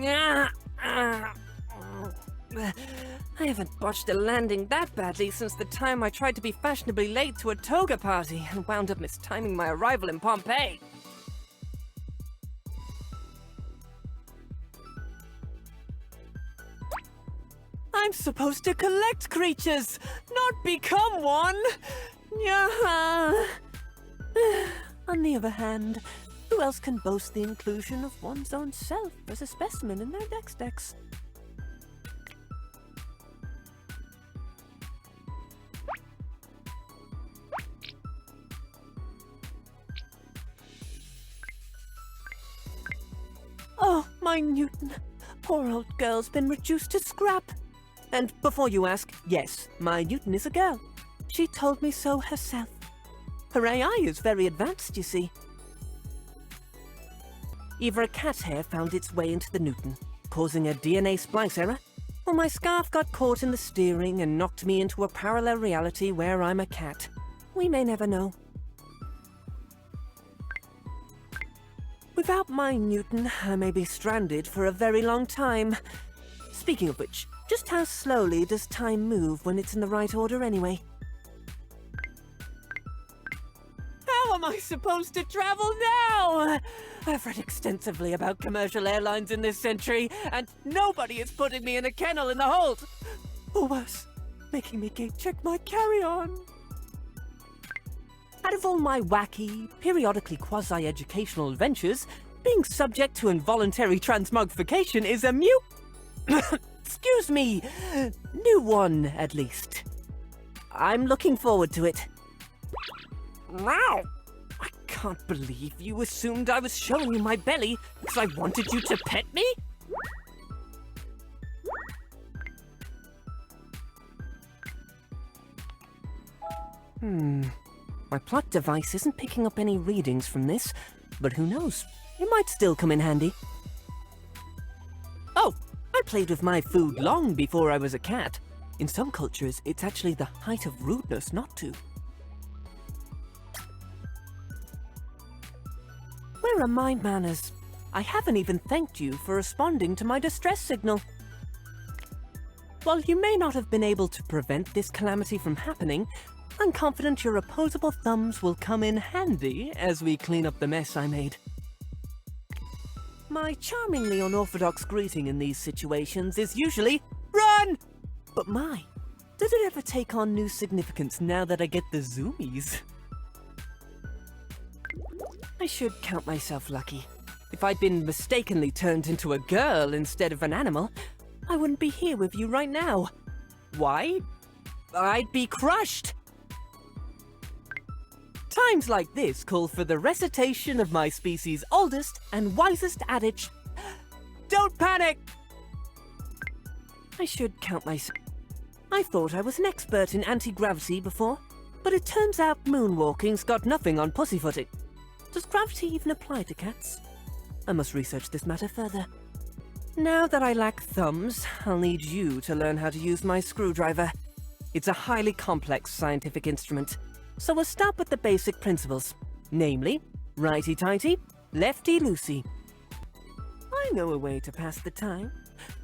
I haven't botched a landing that badly since the time I tried to be fashionably late to a toga party and wound up mistiming my arrival in Pompeii. I'm supposed to collect creatures, not become one! On the other hand, who else can boast the inclusion of one's own self as a specimen in their dex? Oh, my Newton. Poor old girl's been reduced to scrap. And before you ask, yes, my Newton is a girl. She told me so herself. Her AI is very advanced, you see. Either a cat hair found its way into the Newton, causing a DNA splice error, or my scarf got caught in the steering and knocked me into a parallel reality where I'm a cat. We may never know. Without my Newton, I may be stranded for a very long time. Speaking of which, just how slowly does time move when it's in the right order anyway? How am I supposed to travel now? I've read extensively about commercial airlines in this century, and nobody is putting me in a kennel in the hold. Or worse, making me gate-check my carry-on. Out of all my wacky, periodically quasi-educational adventures, being subject to involuntary transmogrification is a excuse me, new one, at least. I'm looking forward to it. Wow! I can't believe you assumed I was showing you my belly because I wanted you to pet me? My plot device isn't picking up any readings from this, but who knows? It might still come in handy. Oh, I played with my food long before I was a cat. In some cultures, it's actually the height of rudeness not to. Where are my manners? I haven't even thanked you for responding to my distress signal. While you may not have been able to prevent this calamity from happening, I'm confident your opposable thumbs will come in handy as we clean up the mess I made. My charmingly unorthodox greeting in these situations is usually, run! But does it ever take on new significance now that I get the zoomies? I should count myself lucky. If I'd been mistakenly turned into a girl instead of an animal, I wouldn't be here with you right now. Why? I'd be crushed! Times like this call for the recitation of my species' oldest and wisest adage. Don't panic! I should count myself. I thought I was an expert in anti-gravity before, but it turns out moonwalking's got nothing on pussyfooting. Does gravity even apply to cats? I must research this matter further. Now that I lack thumbs, I'll need you to learn how to use my screwdriver. It's a highly complex scientific instrument, so we'll start with the basic principles, namely, righty-tighty, lefty-loosey. I know a way to pass the time.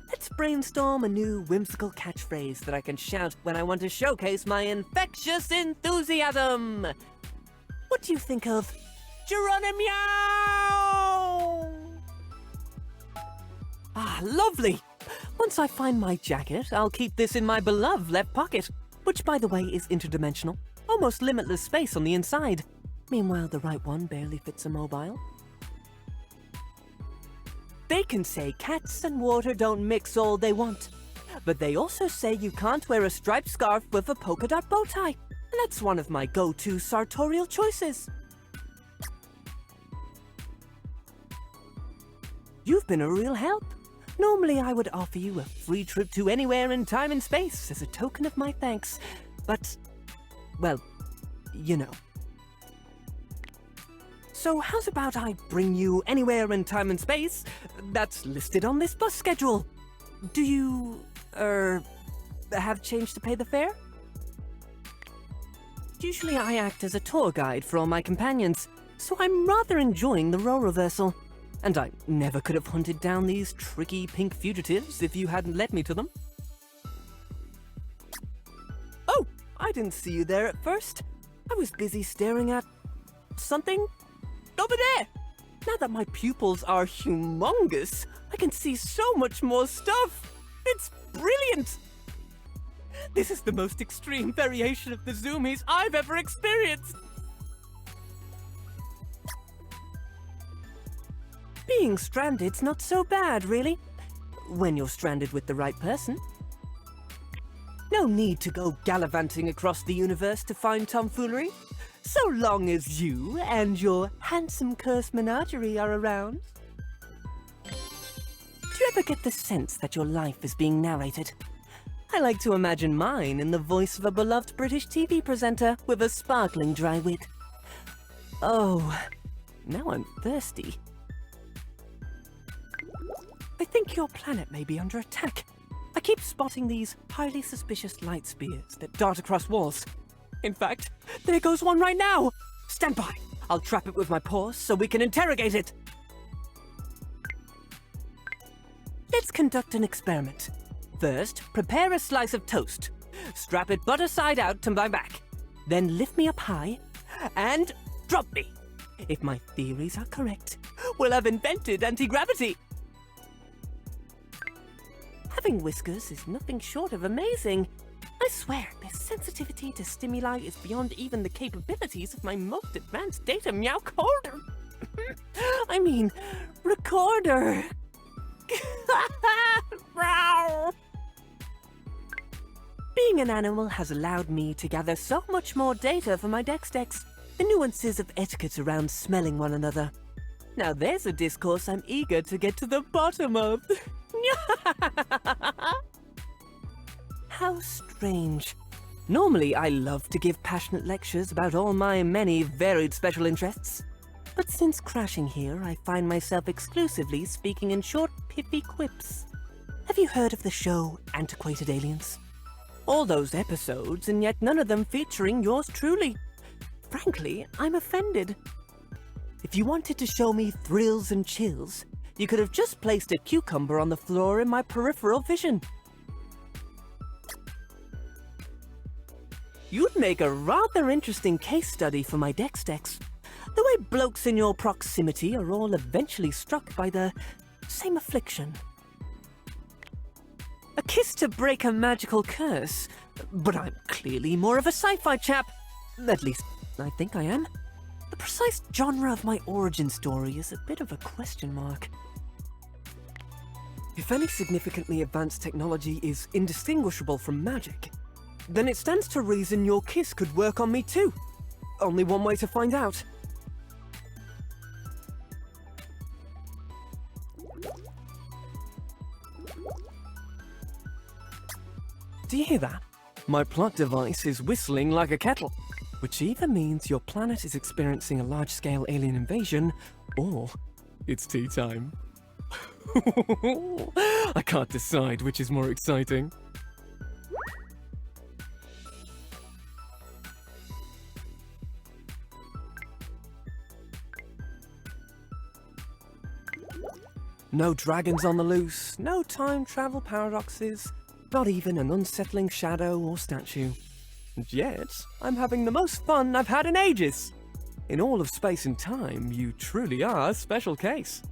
Let's brainstorm a new whimsical catchphrase that I can shout when I want to showcase my infectious enthusiasm. What do you think of Geronimo? Ah, lovely! Once I find my jacket, I'll keep this in my beloved left pocket, which, by the way, is interdimensional. Almost limitless space on the inside. Meanwhile, the right one barely fits a mobile. They can say cats and water don't mix all they want, but they also say you can't wear a striped scarf with a polka dot bow tie. And that's one of my go-to sartorial choices. You've been a real help. Normally, I would offer you a free trip to anywhere in time and space as a token of my thanks, but, well, you know. So how's about I bring you anywhere in time and space that's listed on this bus schedule? Do you, have change to pay the fare? Usually I act as a tour guide for all my companions, so I'm rather enjoying the role reversal. And I never could have hunted down these tricky pink fugitives if you hadn't led me to them. Oh, I didn't see you there at first. I was busy staring at something over there. Now that my pupils are humongous, I can see so much more stuff. It's brilliant. This is the most extreme variation of the zoomies I've ever experienced. Being stranded's not so bad, really, when you're stranded with the right person. No need to go gallivanting across the universe to find tomfoolery, so long as you and your handsome cursed menagerie are around. Do you ever get the sense that your life is being narrated? I like to imagine mine in the voice of a beloved British TV presenter with a sparkling dry wit. Oh, now I'm thirsty. I think your planet may be under attack. I keep spotting these highly suspicious light spears that dart across walls. In fact, there goes one right now! Stand by! I'll trap it with my paws so we can interrogate it! Let's conduct an experiment. First, prepare a slice of toast. Strap it butter side out to my back. Then lift me up high and drop me. If my theories are correct, we'll have invented anti-gravity. Having whiskers is nothing short of amazing. I swear, their sensitivity to stimuli is beyond even the capabilities of my most advanced data meowcorder. I mean, recorder. Being an animal has allowed me to gather so much more data for my Dex. The nuances of etiquette around smelling one another. Now there's a discourse I'm eager to get to the bottom of. How strange. Normally, I love to give passionate lectures about all my many varied special interests. But since crashing here, I find myself exclusively speaking in short, pithy quips. Have you heard of the show Antiquated Aliens? All those episodes, and yet none of them featuring yours truly. Frankly, I'm offended. If you wanted to show me thrills and chills, you could have just placed a cucumber on the floor in my peripheral vision. You'd make a rather interesting case study for my Dex. The way blokes in your proximity are all eventually struck by the same affliction. A kiss to break a magical curse, but I'm clearly more of a sci-fi chap. At least, I think I am. The precise genre of my origin story is a bit of a question mark. If any significantly advanced technology is indistinguishable from magic, then it stands to reason your kiss could work on me too. Only one way to find out. Do you hear that? My plot device is whistling like a kettle, which either means your planet is experiencing a large-scale alien invasion, or it's tea time. I can't decide which is more exciting. No dragons on the loose, no time travel paradoxes, not even an unsettling shadow or statue. And yet, I'm having the most fun I've had in ages. In all of space and time, you truly are a special case.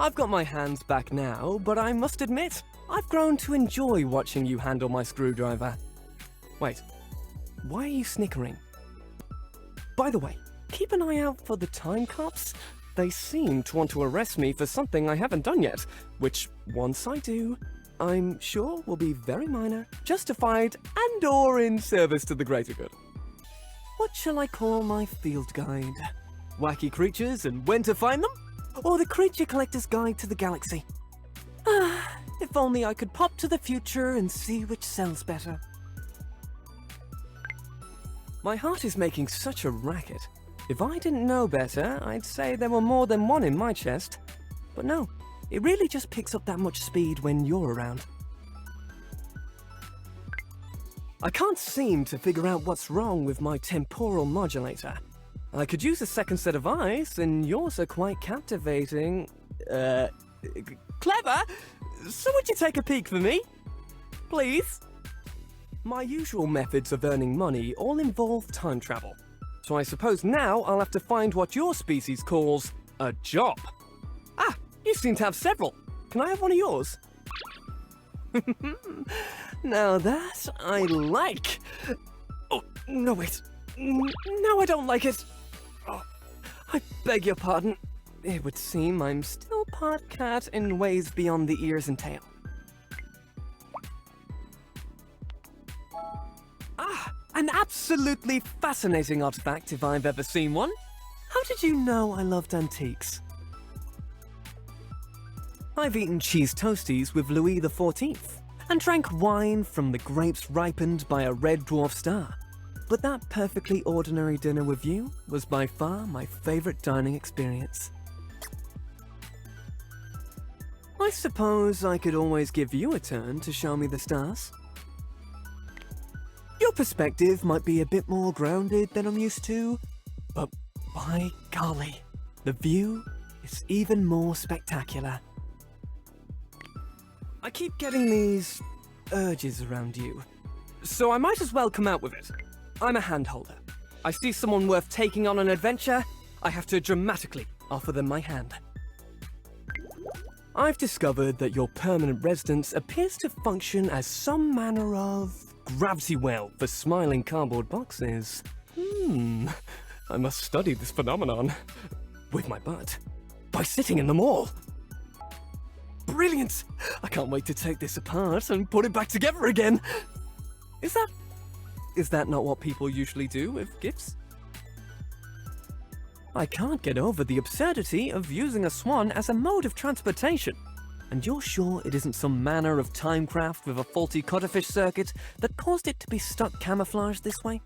I've got my hands back now, but I must admit, I've grown to enjoy watching you handle my screwdriver. Wait, why are you snickering? By the way, keep an eye out for the time cops. They seem to want to arrest me for something I haven't done yet, which, once I do, I'm sure will be very minor, justified, and/or in service to the greater good. What shall I call my field guide? Wacky creatures and when to find them? Or the Creature Collector's Guide to the Galaxy? If only I could pop to the future and see which sells better. My heart is making such a racket. If I didn't know better, I'd say there were more than one in my chest. But no, it really just picks up that much speed when you're around. I can't seem to figure out what's wrong with my temporal modulator. I could use a second set of eyes, and yours are quite captivating. Clever? So would you take a peek for me? Please? My usual methods of earning money all involve time travel. So I suppose now I'll have to find what your species calls a job. Ah, you seem to have several. Can I have one of yours? Now that I like. Oh, no wait. No, I don't like it. Oh, I beg your pardon. It would seem I'm still part cat in ways beyond the ears and tail. Ah, an absolutely fascinating artifact if I've ever seen one. How did you know I loved antiques? I've eaten cheese toasties with Louis XIV and drank wine from the grapes ripened by a red dwarf star. But that perfectly ordinary dinner with you was by far my favorite dining experience. I suppose I could always give you a turn to show me the stars. Your perspective might be a bit more grounded than I'm used to, but by golly, the view is even more spectacular. I keep getting these urges around you, so I might as well come out with it. I'm a handholder. I see someone worth taking on an adventure, I have to dramatically offer them my hand. I've discovered that your permanent residence appears to function as some manner of gravity well for smiling cardboard boxes. I must study this phenomenon. With my butt. By sitting in them all. Brilliant! I can't wait to take this apart and put it back together again. Is that not what people usually do with gifts? I can't get over the absurdity of using a swan as a mode of transportation. And you're sure it isn't some manner of timecraft with a faulty codfish circuit that caused it to be stuck camouflaged this way?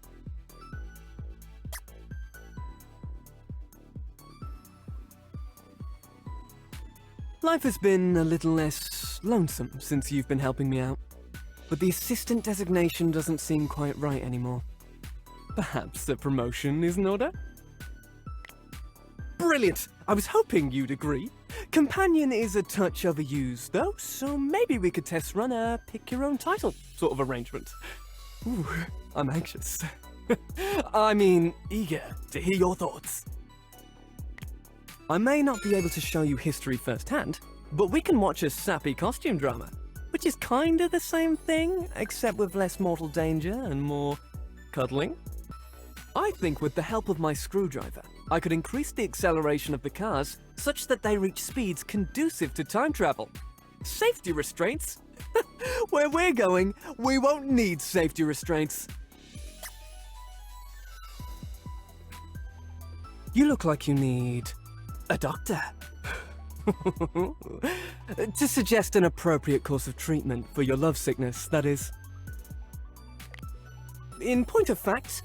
Life has been a little less lonesome since you've been helping me out. But the assistant designation doesn't seem quite right anymore. Perhaps a promotion is in order? Brilliant! I was hoping you'd agree. Companion is a touch overused, though, so maybe we could test run a pick-your-own-title sort of arrangement. Ooh, I'm anxious. I mean, eager to hear your thoughts. I may not be able to show you history firsthand, but we can watch a sappy costume drama, which is kinda the same thing, except with less mortal danger and more cuddling. I think with the help of my screwdriver, I could increase the acceleration of the cars such that they reach speeds conducive to time travel. Safety restraints? Where we're going, we won't need safety restraints. You look like you need a doctor. To suggest an appropriate course of treatment for your lovesickness, that is. In point of fact,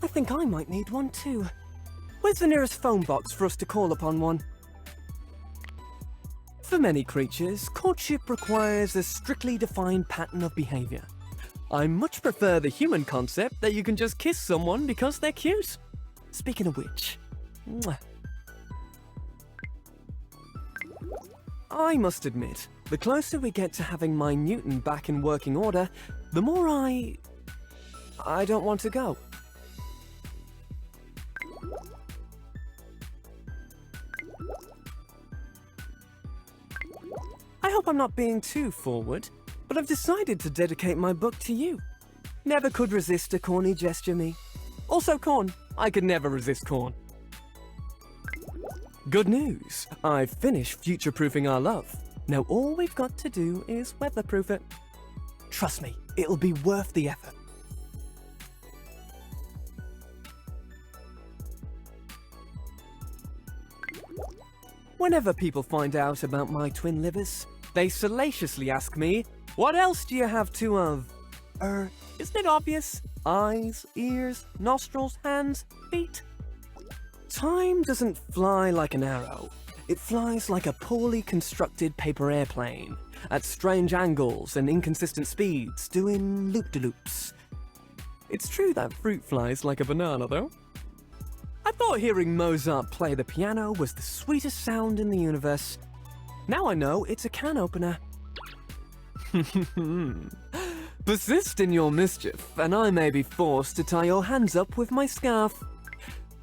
I think I might need one too. Where's the nearest phone box for us to call upon one? For many creatures, courtship requires a strictly defined pattern of behavior. I much prefer the human concept that you can just kiss someone because they're cute. Speaking of which, mwah. I must admit, the closer we get to having my Newton back in working order, the more I don't want to go. I hope I'm not being too forward, but I've decided to dedicate my book to you. Never could resist a corny gesture, me. Also corn. I could never resist corn. Good news. I've finished future-proofing our love. Now all we've got to do is weatherproof it. Trust me, it'll be worth the effort. Whenever people find out about my twin livers, they salaciously ask me, what else do you have two of? Isn't it obvious? Eyes, ears, nostrils, hands, feet? Time doesn't fly like an arrow. It flies like a poorly constructed paper airplane, at strange angles and inconsistent speeds, doing loop-de-loops. It's true that fruit flies like a banana, though. I thought hearing Mozart play the piano was the sweetest sound in the universe. Now I know it's a can opener. Persist in your mischief, and I may be forced to tie your hands up with my scarf.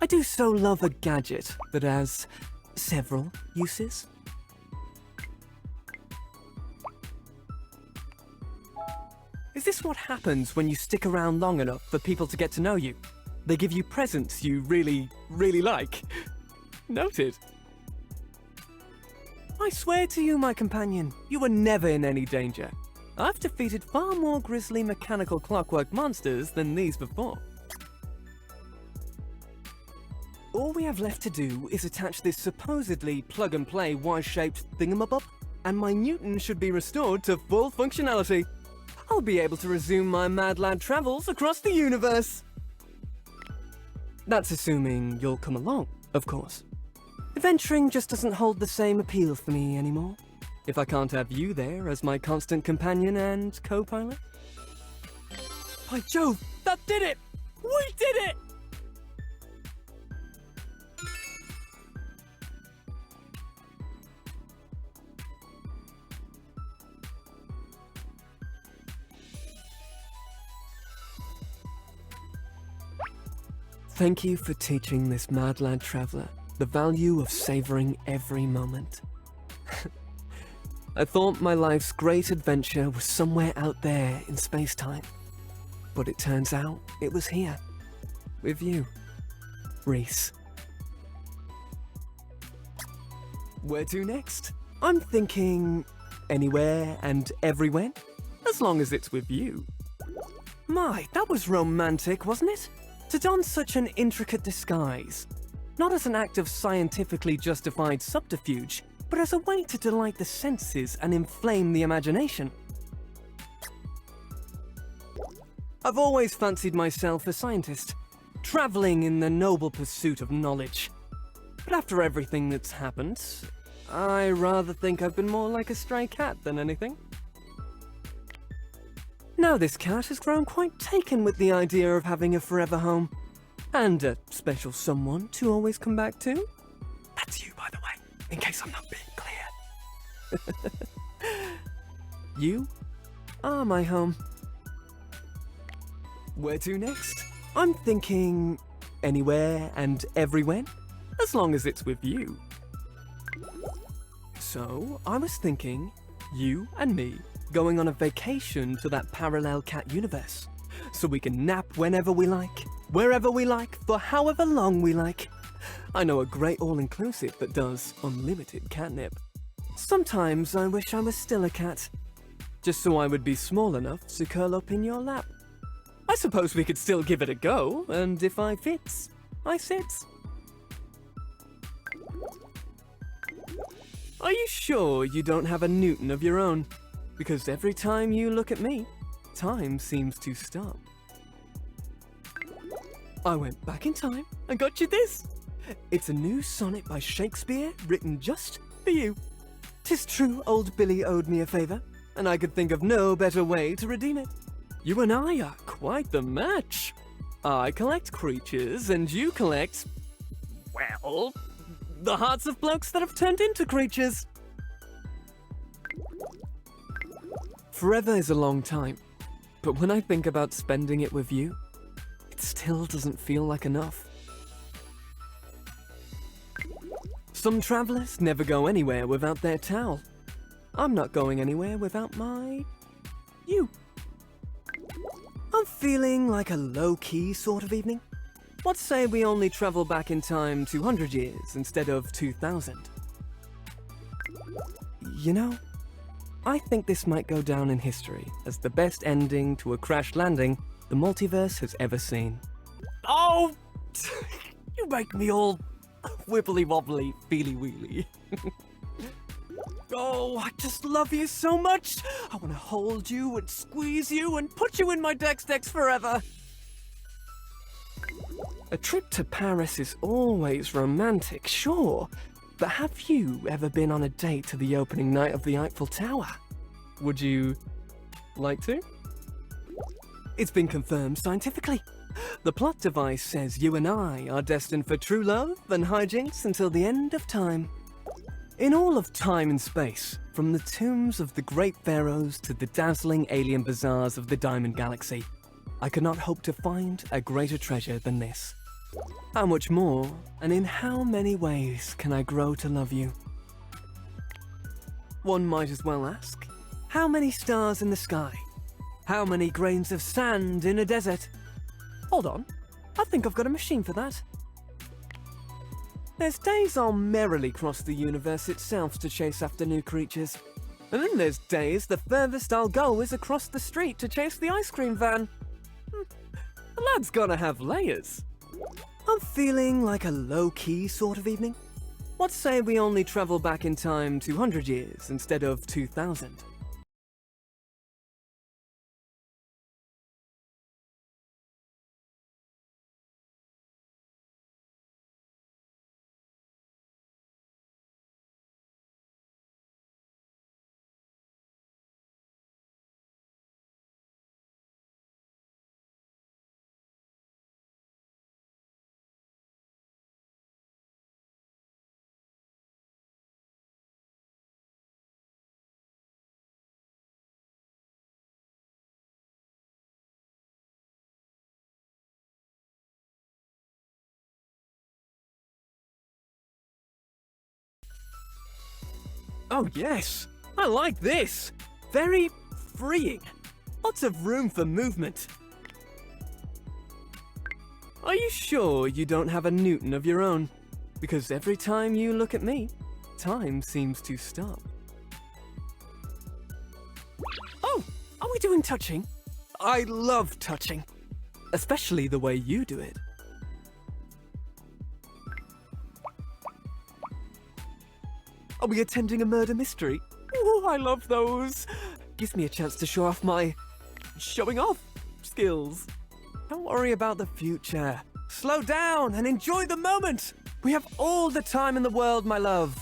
I do so love a gadget that has several uses. Is this what happens when you stick around long enough for people to get to know you? They give you presents you really, really like. Noted. I swear to you, my companion, you were never in any danger. I've defeated far more grisly mechanical clockwork monsters than these before. All we have left to do is attach this supposedly plug-and-play Y-shaped thingamabob, and my Newton should be restored to full functionality. I'll be able to resume my mad lad travels across the universe. That's assuming you'll come along, of course. Adventuring just doesn't hold the same appeal for me anymore, if I can't have you there as my constant companion and co-pilot. By Jove, that did it! We did it! Thank you for teaching this mad lad traveler the value of savoring every moment. I thought my life's great adventure was somewhere out there in space-time, but it turns out it was here, with you, Reece. Where to next? I'm thinking anywhere and everywhere, as long as it's with you. My, that was romantic, wasn't it? To don such an intricate disguise, not as an act of scientifically justified subterfuge, but as a way to delight the senses and inflame the imagination. I've always fancied myself a scientist, traveling in the noble pursuit of knowledge. But after everything that's happened, I rather think I've been more like a stray cat than anything. Now this cat has grown quite taken with the idea of having a forever home. And a special someone to always come back to. That's you, by the way, in case I'm not being clear. You are my home. Where to next? I'm thinking anywhere and everywhere, as long as it's with you. So, I was thinking, you and me going on a vacation to that parallel cat universe, so we can nap whenever we like, wherever we like, for however long we like. I know a great all-inclusive that does unlimited catnip. Sometimes I wish I was still a cat, just so I would be small enough to curl up in your lap. I suppose we could still give it a go, and if I fits, I sits. Are you sure you don't have a Newton of your own? Because every time you look at me, time seems to stop. I went back in time and got you this. It's a new sonnet by Shakespeare written just for you. 'Tis true old Billy owed me a favour, and I could think of no better way to redeem it. You and I are quite the match. I collect creatures and you collect, well, the hearts of blokes that have turned into creatures. Forever is a long time, but when I think about spending it with you, it still doesn't feel like enough. Some travelers never go anywhere without their towel. I'm not going anywhere without my... you. I'm feeling like a low-key sort of evening. Let's say we only travel back in time 200 years instead of 2000. You know, I think this might go down in history as the best ending to a crash landing the multiverse has ever seen. Oh! You make me all wibbly-wobbly, feely-weely. Oh, I just love you so much! I want to hold you and squeeze you and put you in my Dex forever! A trip to Paris is always romantic, sure, but have you ever been on a date to the opening night of the Eiffel Tower? Would you like to? It's been confirmed scientifically. The plot device says you and I are destined for true love and hijinks until the end of time. In all of time and space, from the tombs of the great pharaohs to the dazzling alien bazaars of the Diamond Galaxy, I could not hope to find a greater treasure than this. How much more, and in how many ways can I grow to love you? One might as well ask, how many stars in the sky? How many grains of sand in a desert? Hold on, I think I've got a machine for that. There's days I'll merrily cross the universe itself to chase after new creatures. And then there's days the furthest I'll go is across the street to chase the ice cream van. The lad's gotta have layers. I'm feeling like a low-key sort of evening. Let's say we only travel back in time 200 years instead of 2000. Oh yes, I like this. Very freeing. Lots of room for movement. Are you sure you don't have a Newton of your own? Because every time you look at me, time seems to stop. Oh, are we doing touching? I love touching. Especially the way you do it. Are we attending a murder mystery? Ooh, I love those. Gives me a chance to show off my showing off skills. Don't worry about the future. Slow down and enjoy the moment. We have all the time in the world, my love.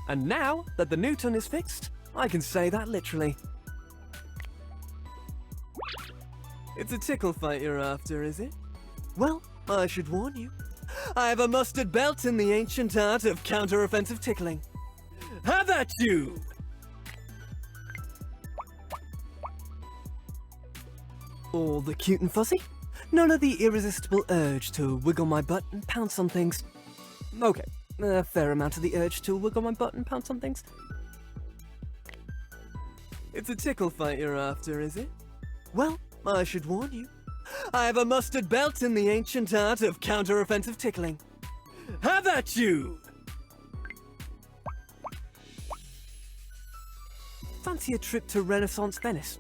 And now that the Newton is fixed, I can say that literally. It's a tickle fight you're after, is it? Well, I should warn you. I have a mustard belt in the ancient art of counter-offensive tickling. Have at you! All the cute and fuzzy? None of the irresistible urge to wiggle my butt and pounce on things. Okay, a fair amount of the urge to wiggle my butt and pounce on things. It's a tickle fight you're after, is it? Well, I should warn you. I have a mustard belt in the ancient art of counter-offensive tickling. Have at you! Fancy a trip to Renaissance Venice?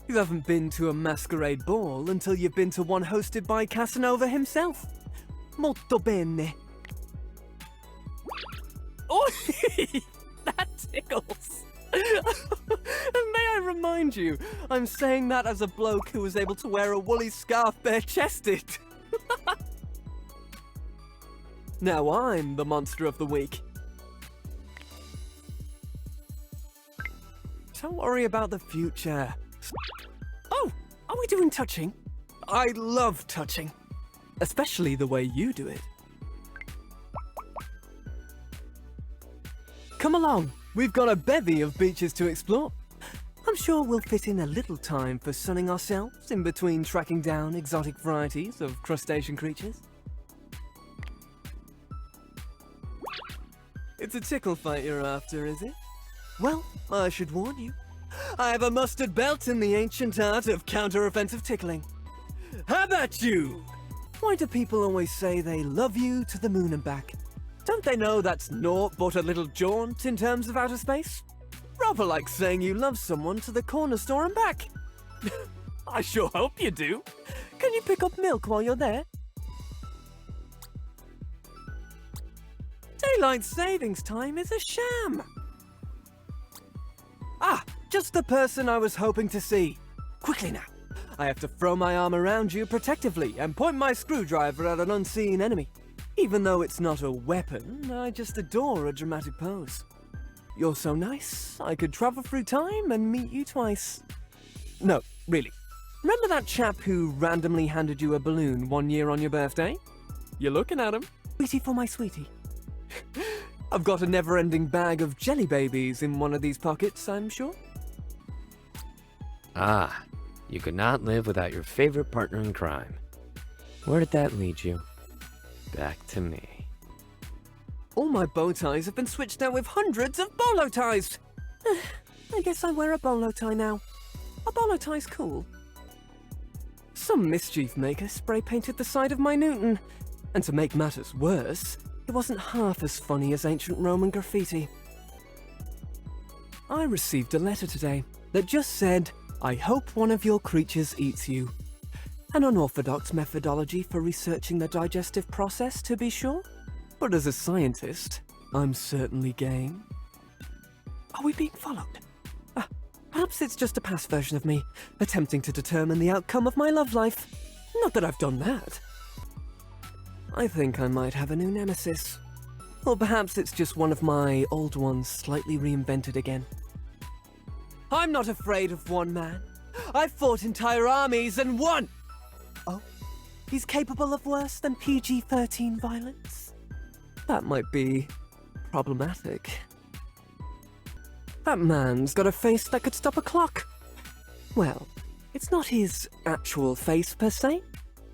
You haven't been to a masquerade ball until you've been to one hosted by Casanova himself. Molto bene. Oh, that tickles. May I remind you, I'm saying that as a bloke who was able to wear a woolly scarf bare-chested. Now I'm the monster of the week. Don't worry about the future. Oh, are we doing touching? I love touching. Especially the way you do it. Come along, we've got a bevy of beaches to explore. I'm sure we'll fit in a little time for sunning ourselves in between tracking down exotic varieties of crustacean creatures. It's a tickle fight you're after, is it? Well, I should warn you. I have a mustard belt in the ancient art of counter-offensive tickling. Have at you! Why do people always say they love you to the moon and back? Don't they know that's naught but a little jaunt in terms of outer space? Rather like saying you love someone to the corner store and back. I sure hope you do. Can you pick up milk while you're there? Daylight savings time is a sham. Ah, just the person I was hoping to see. Quickly now. I have to throw my arm around you protectively and point my screwdriver at an unseen enemy. Even though it's not a weapon, I just adore a dramatic pose. You're so nice, I could travel through time and meet you twice. No, really. Remember that chap who randomly handed you a balloon one year on your birthday? You're looking at him. Sweetie for my sweetie. I've got a never-ending bag of jelly babies in one of these pockets, I'm sure. Ah, you could not live without your favorite partner in crime. Where did that lead you? Back to me. All my bow ties have been switched out with hundreds of bolo ties. I guess I wear a bolo tie now. A bolo tie's cool. Some mischief maker spray painted the side of my Newton. And to make matters worse, it wasn't half as funny as ancient Roman graffiti. I received a letter today that just said, "I hope one of your creatures eats you." An unorthodox methodology for researching the digestive process, to be sure. But as a scientist, I'm certainly game. Are we being followed? Perhaps it's just a past version of me, attempting to determine the outcome of my love life. Not that I've done that. I think I might have a new nemesis. Or perhaps it's just one of my old ones slightly reinvented again. I'm not afraid of one man. I've fought entire armies and won! Oh, he's capable of worse than PG-13 violence? That might be problematic. That man's got a face that could stop a clock. Well, it's not his actual face per se.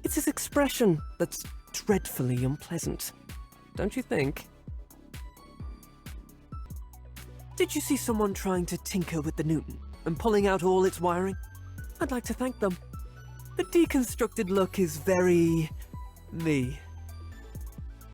It's his expression that's dreadfully unpleasant. Don't you think? Did you see someone trying to tinker with the Newton and pulling out all its wiring? I'd like to thank them. The deconstructed look is very... me.